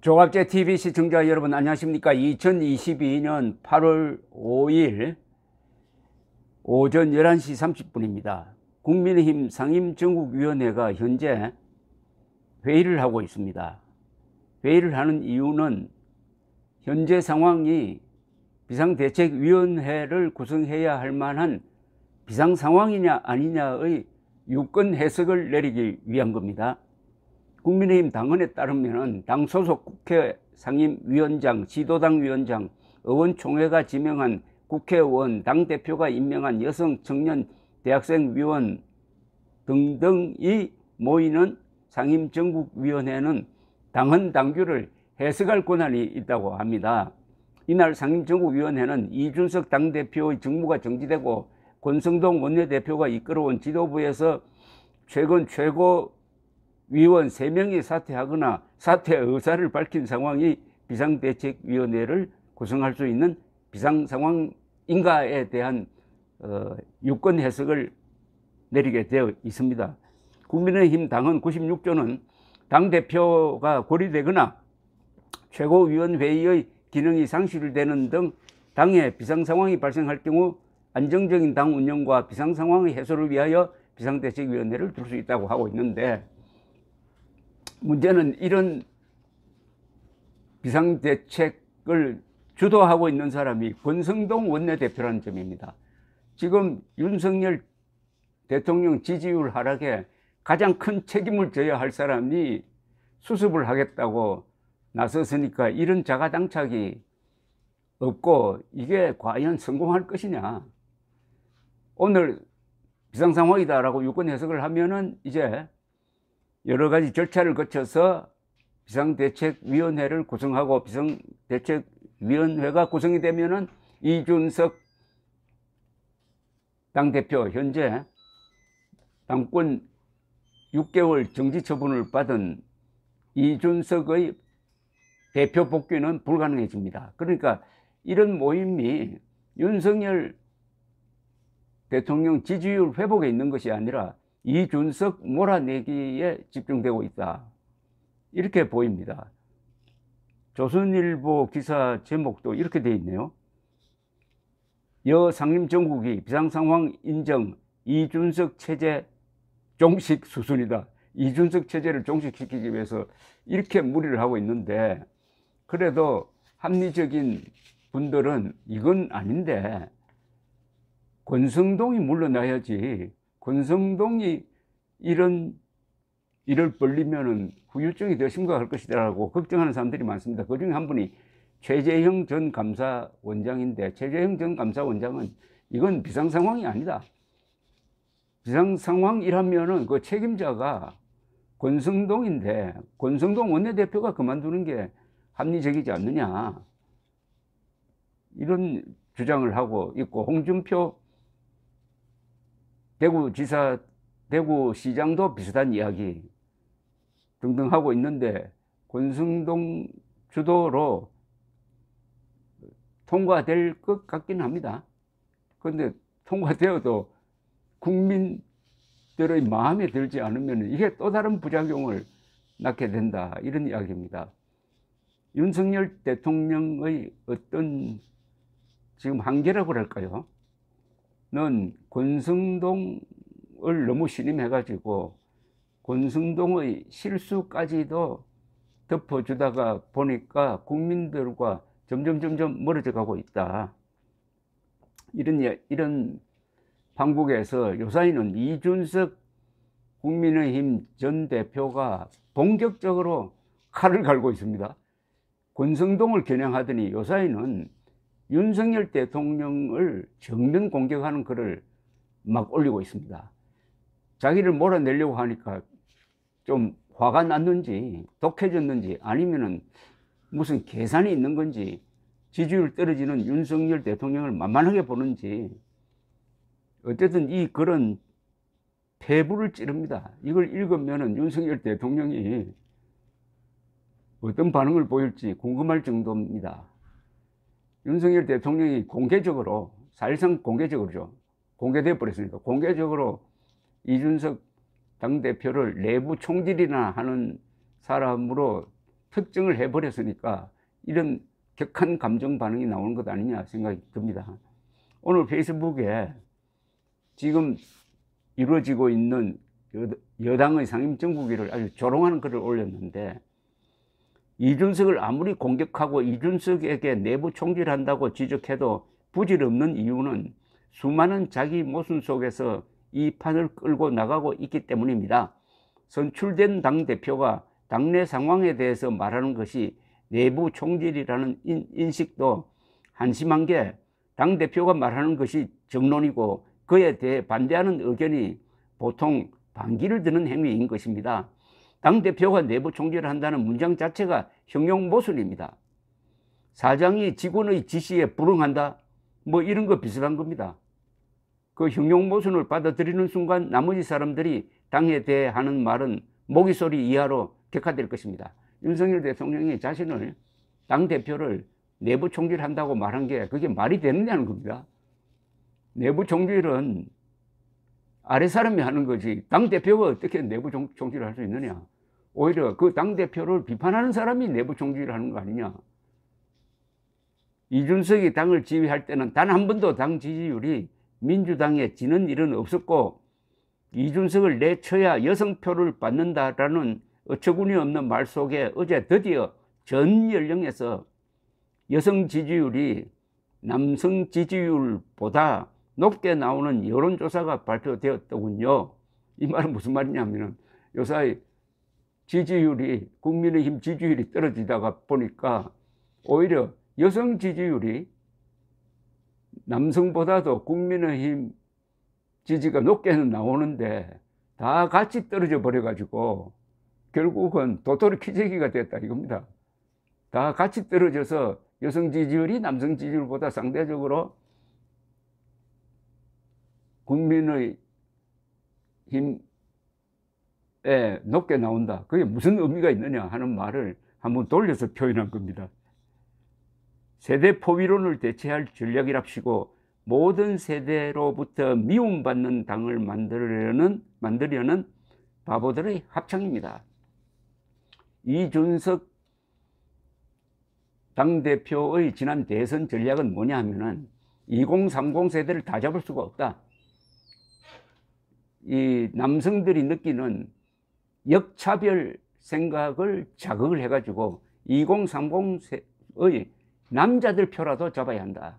조갑제 TV 시청자 여러분 안녕하십니까? 2022년 8월 5일 오전 11시 30분입니다. 국민의힘 상임정국위원회가 현재 회의를 하고 있습니다. 회의를 하는 이유는 현재 상황이 비상대책위원회를 구성해야 할 만한 비상상황이냐 아니냐의 유권 해석을 내리기 위한 겁니다. 국민의힘 당헌에 따르면 당 소속 국회 상임위원장, 지도당 위원장, 의원총회가 지명한 국회의원, 당대표가 임명한 여성, 청년, 대학생 위원 등등이 모이는 상임정국위원회는 당헌 당규를 해석할 권한이 있다고 합니다. 이날 상임정국위원회는 이준석 당대표의 직무가 정지되고 권성동 원내대표가 이끌어온 지도부에서 최근 최고위원 3명이 사퇴하거나 사퇴 의사를 밝힌 상황이 비상대책위원회를 구성할 수 있는 비상상황인가에 대한 유권 해석을 내리게 되어 있습니다. 국민의힘 당헌 96조는 당대표가 고리되거나 최고위원회의의 기능이 상실되는 등 당에 비상상황이 발생할 경우 안정적인 당 운영과 비상상황의 해소를 위하여 비상대책위원회를 둘 수 있다고 하고 있는데, 문제는 이런 비상대책을 주도하고 있는 사람이 권성동 원내대표라는 점입니다. 지금 윤석열 대통령 지지율 하락에 가장 큰 책임을 져야 할 사람이 수습을 하겠다고 나섰으니까 이런 자가당착이 없고 이게 과연 성공할 것이냐. 오늘 비상상황이다라고 유권 해석을 하면은 이제 여러 가지 절차를 거쳐서 비상대책위원회를 구성하고 비상대책위원회가 구성이 되면은 이준석 당대표, 현재 당권 6개월 정지 처분을 받은 이준석의 대표 복귀는 불가능해집니다. 그러니까 이런 모임이 윤석열 대통령 지지율 회복에 있는 것이 아니라 이준석 몰아내기에 집중되고 있다, 이렇게 보입니다. 조선일보 기사 제목도 이렇게 되어 있네요. 여 상임정국이 비상상황 인정, 이준석 체제 종식 수순이다. 이준석 체제를 종식시키기 위해서 이렇게 무리를 하고 있는데, 그래도 합리적인 분들은 이건 아닌데 권성동이 물러나야지, 권성동이 이를 벌리면은 후유증이 더 심각할 것이라고 걱정하는 사람들이 많습니다. 그 중에 한 분이 최재형 전 감사원장인데, 최재형 전 감사원장은 이건 비상상황이 아니다. 비상상황이라면은 그 책임자가 권성동인데 권성동 원내대표가 그만두는 게 합리적이지 않느냐, 이런 주장을 하고 있고, 홍준표 대구지사, 대구시장도 비슷한 이야기 등등 하고 있는데, 권성동 주도로 통과될 것 같긴 합니다. 그런데 통과되어도 국민들의 마음에 들지 않으면 이게 또 다른 부작용을 낳게 된다, 이런 이야기입니다. 윤석열 대통령의 어떤 지금 한계라고 할까요? 는 권성동을 너무 신임해가지고 권성동의 실수까지도 덮어주다가 보니까 국민들과 점점 멀어져 가고 있다. 이런 방국에서 요사이는 이준석 국민의힘 전 대표가 본격적으로 칼을 갈고 있습니다. 권성동을 겨냥하더니 요사이는 윤석열 대통령을 정면 공격하는 글을 막 올리고 있습니다. 자기를 몰아내려고 하니까 좀 화가 났는지 독해졌는지 아니면은 무슨 계산이 있는 건지 지지율 떨어지는 윤석열 대통령을 만만하게 보는지, 어쨌든 이 글은 폐부를 찌릅니다. 이걸 읽으면은 윤석열 대통령이 어떤 반응을 보일지 궁금할 정도입니다. 윤석열 대통령이 공개적으로, 사실상 공개적으로죠, 공개되어 버렸으니까 공개적으로 이준석 당대표를 내부 총질이나 하는 사람으로 특정을 해버렸으니까 이런 격한 감정 반응이 나오는 것 아니냐 생각이 듭니다. 오늘 페이스북에 지금 이루어지고 있는 여당의 상임정국위를 아주 조롱하는 글을 올렸는데, 이준석을 아무리 공격하고 이준석에게 내부 총질한다고 지적해도 부질없는 이유는 수많은 자기 모순 속에서 이 판을 끌고 나가고 있기 때문입니다. 선출된 당대표가 당내 상황에 대해서 말하는 것이 내부 총질이라는 인식도 한심한 게, 당대표가 말하는 것이 정론이고 그에 대해 반대하는 의견이 보통 반기를 드는 행위인 것입니다. 당대표가 내부 총질을 한다는 문장 자체가 형용 모순입니다. 사장이 직원의 지시에 불응한다, 뭐 이런 거 비슷한 겁니다. 그 형용 모순을 받아들이는 순간 나머지 사람들이 당에 대해 하는 말은 모기소리 이하로 격화될 것입니다. 윤석열 대통령이 자신을, 당대표를 내부 총질한다고 말한 게 그게 말이 되느냐는 겁니다. 내부 총질은 아래 사람이 하는 거지 당대표가 어떻게 내부 총질을 할 수 있느냐. 오히려 그 당대표를 비판하는 사람이 내부 총질을 하는 거 아니냐. 이준석이 당을 지휘할 때는 단 한 번도 당 지지율이 민주당에 지는 일은 없었고, 이준석을 내쳐야 여성표를 받는다라는 어처구니 없는 말 속에 어제 드디어 전 연령에서 여성 지지율이 남성 지지율보다 높게 나오는 여론조사가 발표되었더군요. 이 말은 무슨 말이냐면, 요새 지지율이, 국민의힘 지지율이 떨어지다가 보니까 오히려 여성 지지율이 남성보다도 국민의힘 지지가 높게는 나오는데 다 같이 떨어져 버려가지고 결국은 도토리 키재기가 됐다 이겁니다. 다 같이 떨어져서 여성 지지율이 남성 지지율보다 상대적으로 국민의힘에 높게 나온다. 그게 무슨 의미가 있느냐 하는 말을 한번 돌려서 표현한 겁니다. 세대 포위론을 대체할 전략이랍시고 모든 세대로부터 미움받는 당을 만들려는 바보들의 합창입니다. 이준석 당대표의 지난 대선 전략은 뭐냐 하면은 2030 세대를 다 잡을 수가 없다. 이 남성들이 느끼는 역차별 생각을 자극을 해가지고 2030의 남자들 표라도 잡아야 한다.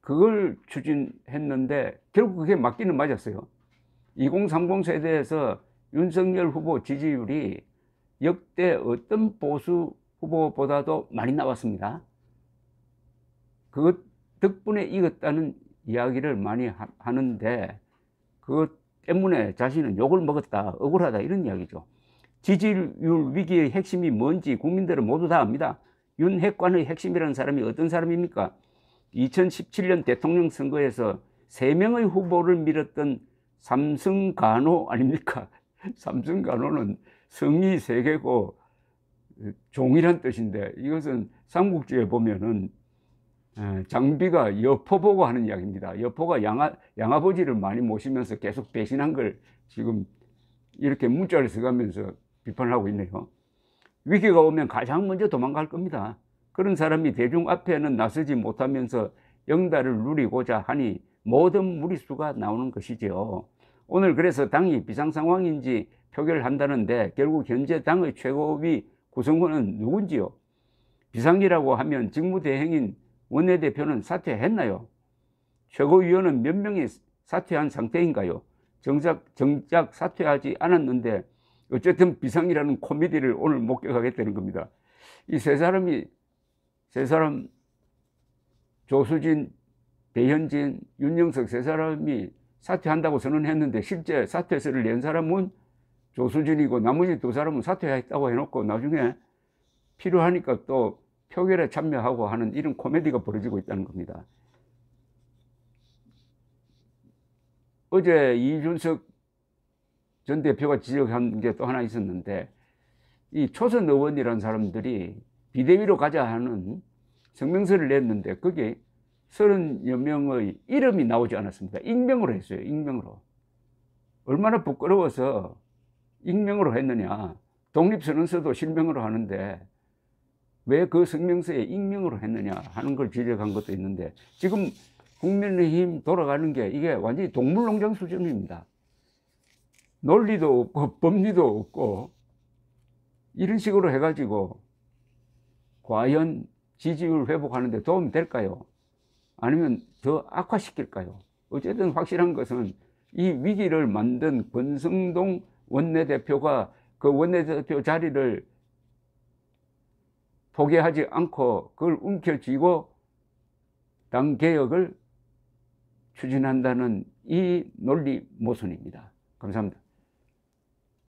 그걸 추진했는데 결국 그게 맞기는 맞았어요. 2030 세대에서 윤석열 후보 지지율이 역대 어떤 보수 후보보다도 많이 나왔습니다. 그것 덕분에 이겼다는 이야기를 많이 하는데, 그것 때문에 자신은 욕을 먹었다, 억울하다 이런 이야기죠. 지지율 위기의 핵심이 뭔지 국민들은 모두 다 압니다. 윤핵관의 핵심이라는 사람이 어떤 사람입니까? 2017년 대통령 선거에서 3명의 후보를 밀었던 삼성간호 아닙니까? 삼성간호는 성이 3개고 종이란 뜻인데, 이것은 삼국지에 보면은 장비가 여포보고 하는 이야기입니다. 여포가 양아버지를 많이 모시면서 계속 배신한 걸 지금 이렇게 문자를 써가면서 비판을 하고 있네요. 위기가 오면 가장 먼저 도망갈 겁니다. 그런 사람이 대중 앞에는 나서지 못하면서 영달을 누리고자 하니 모든 무리수가 나오는 것이죠. 오늘 그래서 당이 비상 상황인지 표결한다는데 결국 현재 당의 최고위 구성원은 누군지요? 비상이라고 하면 직무대행인 원내대표는 사퇴했나요? 최고위원은 몇 명이 사퇴한 상태인가요? 정작 사퇴하지 않았는데 어쨌든 비상이라는 코미디를 오늘 목격하게 되는 겁니다. 이 세 사람 조수진, 배현진, 윤영석 세 사람이 사퇴한다고 선언했는데 실제 사퇴서를 낸 사람은 조수진이고 나머지 2사람은 사퇴했다고 해놓고 나중에 필요하니까 또 표결에 참여하고 하는 이런 코미디가 벌어지고 있다는 겁니다. 어제 이준석 전 대표가 지적한 게 또 하나 있었는데, 이 초선 의원이라는 사람들이 비대위로 가자 하는 성명서를 냈는데 거기에 30여 명의 이름이 나오지 않았습니다. 익명으로 했어요. 익명으로. 얼마나 부끄러워서 익명으로 했느냐. 독립선언서도 실명으로 하는데 왜 그 성명서에 익명으로 했느냐 하는 걸 지적한 것도 있는데, 지금 국민의힘 돌아가는 게 이게 완전히 동물농장 수준입니다. 논리도 없고 법리도 없고 이런 식으로 해가지고 과연 지지율 회복하는 데 도움이 될까요? 아니면 더 악화시킬까요? 어쨌든 확실한 것은 이 위기를 만든 권성동 원내대표가 그 원내대표 자리를 포기하지 않고 그걸 움켜쥐고 당 개혁을 추진한다는 이 논리 모순입니다. 감사합니다.